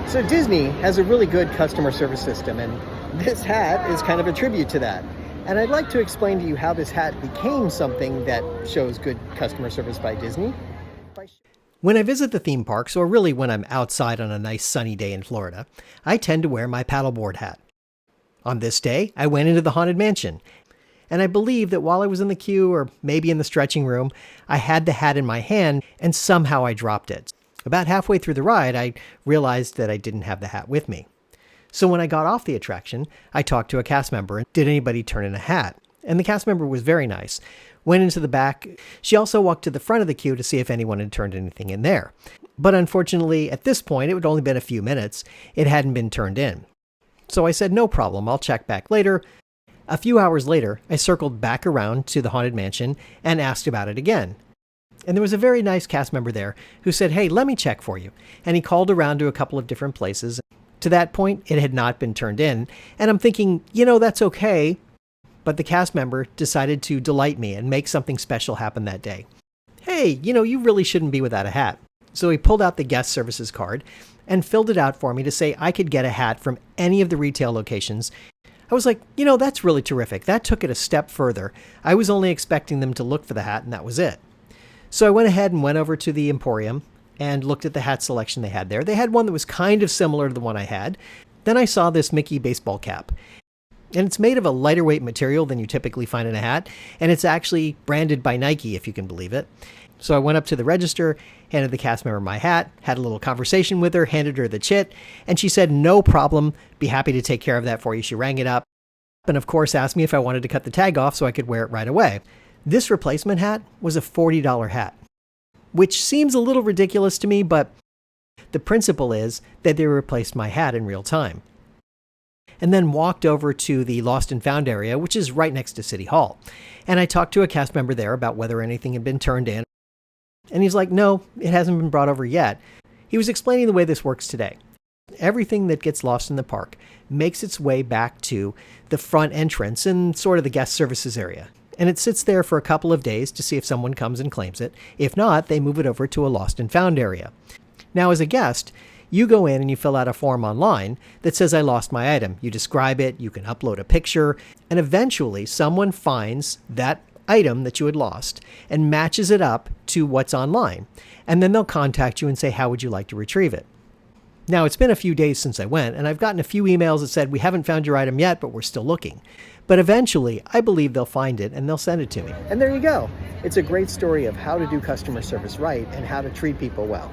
So Disney has a really good customer service system, and this hat is kind of a tribute to that. And I'd like to explain to you how this hat became something that shows good customer service by Disney. When I visit the theme parks, or really when I'm outside on a nice sunny day in Florida, I tend to wear my paddleboard hat. On this day, I went into the Haunted Mansion, and I believe that while I was in the queue, or maybe in the stretching room, I had the hat in my hand, and somehow I dropped it. About halfway through the ride, I realized that I didn't have the hat with me. So when I got off the attraction, I talked to a cast member, and did anybody turn in a hat? And the cast member was very nice. Went into the back. She also walked to the front of the queue to see if anyone had turned anything in there. But unfortunately, at this point, it had only been a few minutes. It hadn't been turned in. So I said, no problem, I'll check back later. A few hours later, I circled back around to the Haunted Mansion and asked about it again. And there was a very nice cast member there who said, hey, let me check for you. And he called around to a couple of different places. To that point, it had not been turned in. And I'm thinking, that's okay. But the cast member decided to delight me and make something special happen that day. Hey, you really shouldn't be without a hat. So he pulled out the guest services card and filled it out for me to say I could get a hat from any of the retail locations. I was like, that's really terrific. That took it a step further. I was only expecting them to look for the hat, and that was it. So I went ahead and went over to the Emporium and looked at the hat selection they had there. They had one that was kind of similar to the one I had. Then I saw this Mickey baseball cap. And it's made of a lighter weight material than you typically find in a hat. And it's actually branded by Nike, if you can believe it. So I went up to the register, handed the cast member my hat, had a little conversation with her, handed her the chit, and she said, no problem, be happy to take care of that for you. She rang it up and of course asked me if I wanted to cut the tag off so I could wear it right away. This replacement hat was a $40 hat, which seems a little ridiculous to me, but the principle is that they replaced my hat in real time. And then walked over to the Lost and Found area, which is right next to City Hall. And I talked to a cast member there about whether anything had been turned in. And he's like, no, it hasn't been brought over yet. He was explaining the way this works today. Everything that gets lost in the park makes its way back to the front entrance and sort of the guest services area. And it sits there for a couple of days to see if someone comes and claims it. If not, they move it over to a Lost and Found area. Now, as a guest, you go in and you fill out a form online that says, I lost my item. You describe it, you can upload a picture, and eventually someone finds that item that you had lost and matches it up to what's online. And then they'll contact you and say, how would you like to retrieve it? Now, it's been a few days since I went, and I've gotten a few emails that said, we haven't found your item yet, but we're still looking. But eventually, I believe they'll find it and they'll send it to me. And there you go. It's a great story of how to do customer service right and how to treat people well.